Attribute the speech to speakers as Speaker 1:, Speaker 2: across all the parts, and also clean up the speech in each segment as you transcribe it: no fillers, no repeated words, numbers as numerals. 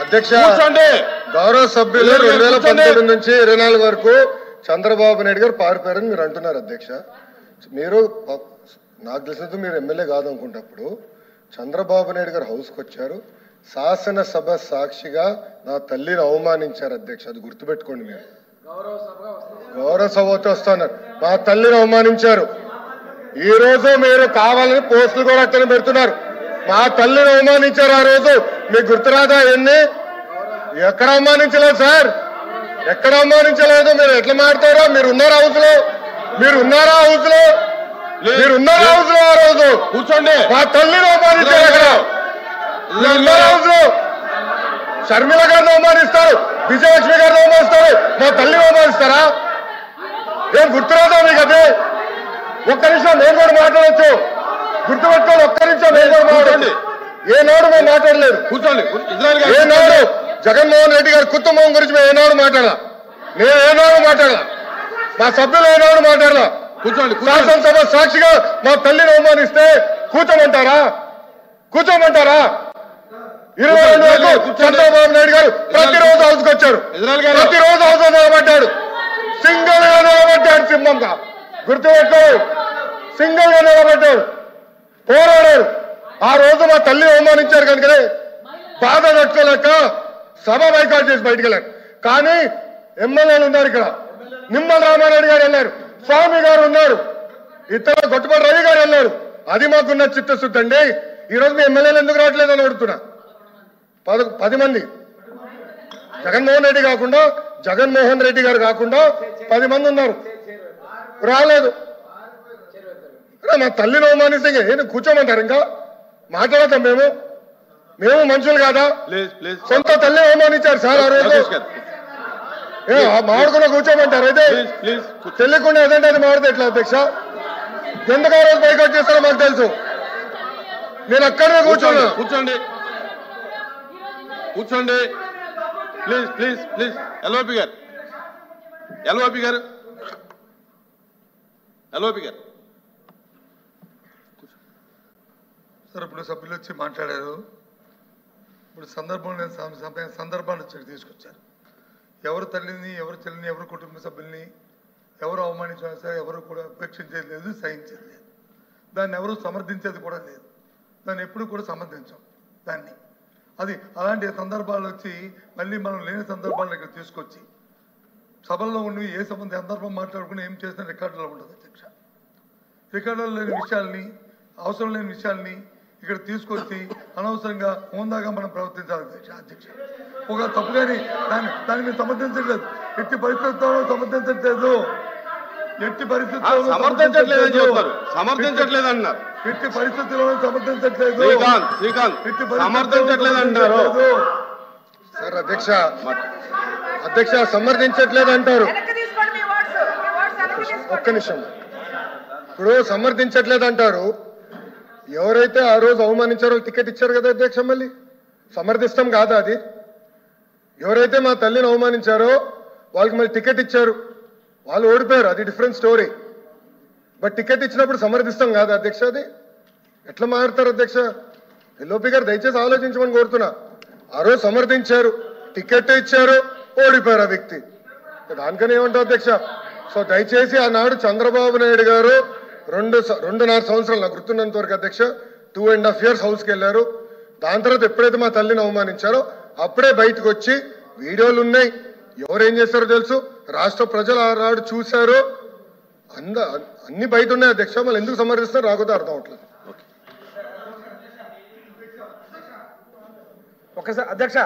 Speaker 1: అధ్యక్ష గౌరవ సభ్యులు 2019 నుంచి 24 వరకు చంద్రబాబు నాయుడు గారు పారిపోయారని మీరు అంటున్నారు అధ్యక్ష. మీరు నాకు తెలిసినంత మీరు ఎమ్మెల్యే కాదనుకుంటప్పుడు చంద్రబాబు నాయుడు గారు హౌస్కి వచ్చారు, శాసనసభ సాక్షిగా నా తల్లిని అవమానించారు అధ్యక్ష. అది గుర్తుపెట్టుకోండి. మీరు గౌరవ సభతో వస్తున్నారు, మా తల్లిని అవమానించారు. ఈ రోజు మీరు కావాలని పోస్టులు కూడా అక్కడ పెడుతున్నారు. మా తల్లిని అవమానించారు. ఆ రోజు మీకు గుర్తురాదా? ఎన్ని ఎక్కడ అవమానించలేదు సార్, ఎక్కడ అవమానించలేదు. మీరు ఎట్లా మాట్లాడారో. మీరు ఉన్నారా హౌస్ లో? మీరు ఉన్నారా హౌస్ లో? మీరు ఉన్నారా హౌస్ లో? ఆ రోజు కూర్చోండి. మా తల్లిని అవమానించారు. అక్కడ ఉన్నారా హౌస్ లో? షర్మిల గారిని అవమానిస్తారు, విజయలక్ష్మి గారిని అవమానిస్తారు, మా తల్లిని అవమానిస్తారా? ఏం గుర్తురాదా మీకు? అదే ఒక్క నిమిషం నేను కూడా మాట్లాడచ్చు. గుర్తుపెట్టుకోండి. ఒక్క నిమిషం నేను కూడా మాట్లాడండి. ఏనాడు మేము మాట్లాడలేదు. కూర్చోండి. ఏనాడు జగన్మోహన్ రెడ్డి గారి కుటుంబం గురించి మేము ఏనాడు మాట్లాడాల? నేను ఏనాడు మాట్లాడాల? మా సభ్యులు ఏనాడు మాట్లాడాల? కూర్చోండి. శాసనసభ సాక్షిగా మా తల్లిని అవమానిస్తే కూర్చోమంటారా? కూర్చోమంటారా? 22 వరకు చంద్రబాబు నాయుడు గారు ప్రతిరోజు హౌస్కి వచ్చాడు, ప్రతిరోజు హౌస్ నిలబడ్డాడు, సింగిల్ గా నిలబడ్డాడు. సింహంగా గుర్తుపెట్టుకో, సింగిల్ గా నిలబడ్డాడు, పోరాడారు. ఆ రోజు మా తల్లిని అవమానించారు కనుకనే బాధ తట్టుకోలేక సభ బైకాట్ చేసి బయటకు వెళ్ళారు. కానీ ఎమ్మెల్యేలు ఉన్నారు ఇక్కడ. నిమ్మల రామారెడ్డి గారు వెళ్ళారు, స్వామి గారు ఉన్నారు, ఇతర గొట్టుపాటి రవి గారు వెళ్ళారు. అది మాకున్న చిత్తశుద్ధి అండి. ఈ రోజు మీ ఎమ్మెల్యేలు ఎందుకు రావట్లేదని అడుగుతున్నా. 10 మంది జగన్మోహన్ రెడ్డి కాకుండా, జగన్మోహన్ రెడ్డి గారు కాకుండా 10 మంది ఉన్నారు, రాలేదు. మా తల్లిని అవమానిస్తే ఏంటి కూర్చోమంటారు? ఇంకా మాట్లాడతాం మేము? మేము మనుషులు కాదా? సొంత తల్లి అవమానించారు సార్ ఆ రోజు. మాడుకున్న కూర్చోమంటారు? అయితే తెలియకుండా ఏదంటే అది మాడితే ఎట్లా అధ్యక్ష? ఎందుకు ఆ రోజు బైకాట్ చేస్తారో మాకు తెలుసు. నేను అక్కడే కూర్చోండి. కూర్చోండి, కూర్చోండి ప్లీజ్ ప్లీజ్ ప్లీజ్. ఎల్ఓపి గారు, ఎల్ఓపి గారు, ఎల్ఓపి గారు.
Speaker 2: సార్ ఇప్పుడు సభ్యులు వచ్చి మాట్లాడారు. ఇప్పుడు సందర్భాన్ని తీసుకొచ్చారు. ఎవరు తల్లిని, ఎవరు చెల్లిని, ఎవరు కుటుంబ సభ్యుల్ని ఎవరు అవమానించినా సరే ఎవరు కూడా ఉపేక్షించేది లేదు, సహించేది లేదు. దాన్ని ఎవరు సమర్థించేది కూడా లేదు. దాన్ని ఎప్పుడు కూడా సమర్థించాం దాన్ని. అది అలాంటి సందర్భాలు వచ్చి మళ్ళీ మనం లేని సందర్భాలను ఇక్కడ తీసుకొచ్చి సభల్లో ఉండి ఏ సందర్భం మాట్లాడుకుని ఏం చేసిన రికార్డులో ఉండదు అధ్యక్ష. రికార్డులో లేని విషయాల్ని, అవసరం లేని విషయాల్ని ఇక్కడ తీసుకొచ్చి అనవసరంగా హోందాగా మనం ప్రవర్తించాలి అధ్యక్ష. ఒక తప్పు కానీ దాన్ని మీరు సమర్థించట్లేదు. ఎట్టి పరిస్థితుల్లో సమర్థించట్లేదు. ఎట్టి పరిస్థితుల్లో
Speaker 1: సమర్థించట్లేదు అన్నారు.
Speaker 2: ఎట్టి పరిస్థితుల్లో సమర్థించట్లేదు.
Speaker 1: సమర్థించట్లేదు అంటారు సార్. అధ్యక్ష సమర్థించట్లేదు అంటారు. ఒక్క నిమిషం. ఇప్పుడు సమర్థించట్లేదు అంటారు. ఎవరైతే ఆ రోజు అవమానించారో టికెట్ ఇచ్చారు కదా అధ్యక్ష. మళ్ళీ సమర్థిస్తాం కాదా అది? ఎవరైతే మా తల్లిని అవమానించారో వాళ్ళకి మళ్ళీ టికెట్ ఇచ్చారు, వాళ్ళు ఓడిపోయారు, అది డిఫరెంట్ స్టోరీ. బట్ టికెట్ ఇచ్చినప్పుడు సమర్థిస్తాం కాదా అధ్యక్ష? అది ఎట్లా మారుతారు అధ్యక్ష? ఎల్ఓపి గారు దయచేసి ఆలోచించమని కోరుతున్నా. ఆ రోజు సమర్థించారు, టికెట్ ఇచ్చారు, ఓడిపోయారు ఆ వ్యక్తి. దానికనే ఏమంటారు అధ్యక్ష? సో దయచేసి ఆనాడు చంద్రబాబు నాయుడు గారు 2.5 సంవత్సరాలు నాకు గుర్తున్నంత వరకు అధ్యక్ష 2.5 years హౌస్కి వెళ్ళారు. దాని తర్వాత ఎప్పుడైతే మా తల్లిని అవమానించారో అప్పుడే బయటకు వచ్చి వీడియోలు ఉన్నాయి. ఎవరేం చేస్తారో తెలుసు, రాష్ట్ర ప్రజలు ఆనాడు చూశారు, అన్ని బయట ఉన్నాయి అధ్యక్ష. మళ్ళీ ఎందుకు సమర్థిస్తారో రాకపోతే అర్థం అవట్లేదు.
Speaker 3: ఒకసారి అధ్యక్ష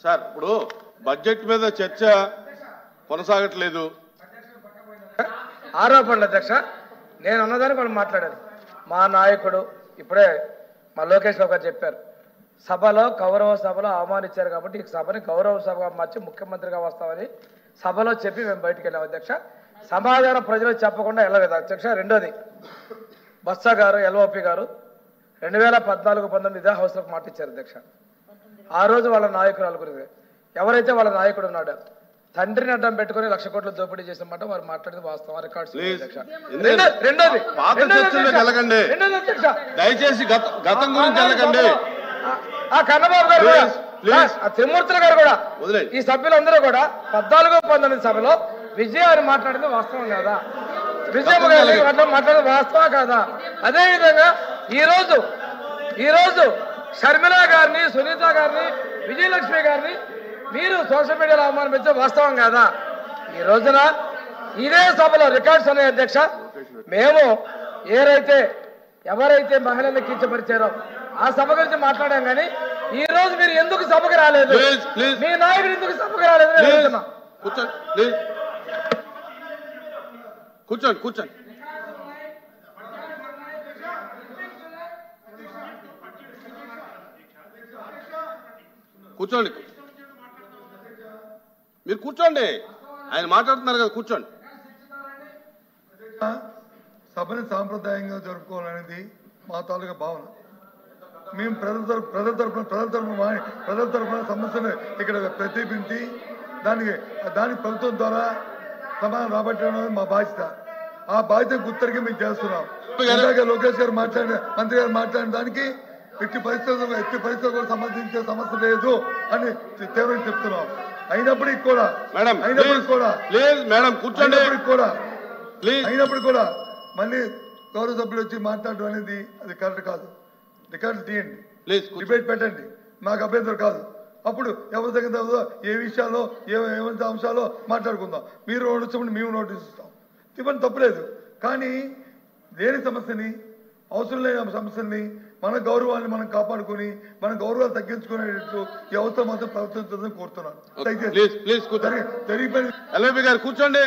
Speaker 1: సార్, ఇప్పుడు బడ్జెట్ మీద చర్చ కొనసాగట్లేదు.
Speaker 3: ఆరోపణలు అధ్యక్ష. నేను అన్నదాన్ని వాళ్ళు మాట్లాడారు. మా నాయకుడు ఇప్పుడే మా లోకేష్ రావు గారు చెప్పారు, సభలో గౌరవ సభలో అవమానించారు కాబట్టి ఈ సభని గౌరవ సభగా మార్చి ముఖ్యమంత్రిగా వస్తామని సభలో చెప్పి మేము బయటికి వెళ్ళాం అధ్యక్ష. సమాధానం ప్రజలకు చెప్పకుండా వెళ్ళలేదు అధ్యక్ష. రెండోది, బొత్స గారు ఎల్ఓపి గారు 2014-19 ఇదే హౌస్లోకి మాట ఇచ్చారు అధ్యక్ష. ఆ రోజు వాళ్ళ నాయకురాలు గురించి ఎవరైతే వాళ్ళ నాయకుడు ఉన్నాడో తండ్రిని అడ్డం పెట్టుకుని 1,00,000 కోట్లు దోపిడీ చేసిన మాట వారు మాట్లాడింది వాస్తవం. రికార్డ్స్.
Speaker 1: దయచేసి గతం గురించి వెళ్ళకండి.
Speaker 3: కన్నబాబు గారు త్రిమూర్తులు గారు కూడా
Speaker 4: వదిలేండి.
Speaker 3: ఈ సభ్యులందరూ కూడా 14-19 సభలో విజయాన్ని మాట్లాడింది వాస్తవం కాదా? విజయమ్మ గారు మాట్లాడేది వాస్తవా కాదా? అదేవిధంగా ఈరోజు షర్మిల గారిని, సునీత గారిని, విజయలక్ష్మి గారిని మీరు సోషల్ మీడియాలో అవమానించే వాస్తవం కాదా? ఈ రోజున ఇదే సభలో రికార్డ్స్ ఉన్నాయి అధ్యక్ష. మేము ఎవరైతే మహిళలను కించపరిచారో ఆ సభ గురించి మాట్లాడాం, కానీ ఈ రోజు మీరు ఎందుకు సభకు రాలేదు? మీ నాయకుడు ఎందుకు సభకు రాలేదు?
Speaker 4: కూర్చోండి కూర్చోండి. కూర్చోండి, మీరు కూర్చోండి. ఆయన మాట్లాడుతున్నారు కదా, కూర్చోండి.
Speaker 2: సభని సాంప్రదాయంగా జరుపుకోవాలనేది మా తాలూకా భావన. మేము ప్రజల తరఫున సమస్యను ఇక్కడ ప్రతిబింబించి దానికి ప్రభుత్వం ద్వారా సమాధానం రాబట్టడం అనేది మా బాధ్యత. ఆ బాధ్యత గుర్తరిగి మేము చేస్తున్నాం. ఇందాక లోకేష్ గారు మంత్రి గారు మాట్లాడిన దానికి ఎట్టి పరిస్థితులకు సంబంధించిన సమస్య లేదు అని తీవ్రంగా చెప్తున్నాం. అయినప్పటికీ కూడా మళ్ళీ గౌరవ సభ్యులు వచ్చి మాట్లాడడం అనేది అది కరెక్ట్ కాదు. రికార్డు తీయండి, డిబేట్ పెట్టండి, మాకు అభ్యంతరం కాదు. అప్పుడు ఎవరి దగ్గర ఏ విషయాల్లో ఏమంత అంశాల్లో మాట్లాడుకుందాం. మీరు నోటీస్ ఇవ్వండి, మేము నోటీస్ ఇస్తాం, ఇవ్వండి, తప్పులేదు. కానీ లేని సమస్యని, అవసరం లేని సమస్యల్ని, మన గౌరవాన్ని మనం కాపాడుకుని మన గౌరవాలు తగ్గించుకునేటట్లు ఈ అవసరం మాత్రం ప్రవర్తించాలని కోరుతున్నాను.
Speaker 4: కూర్చోండి.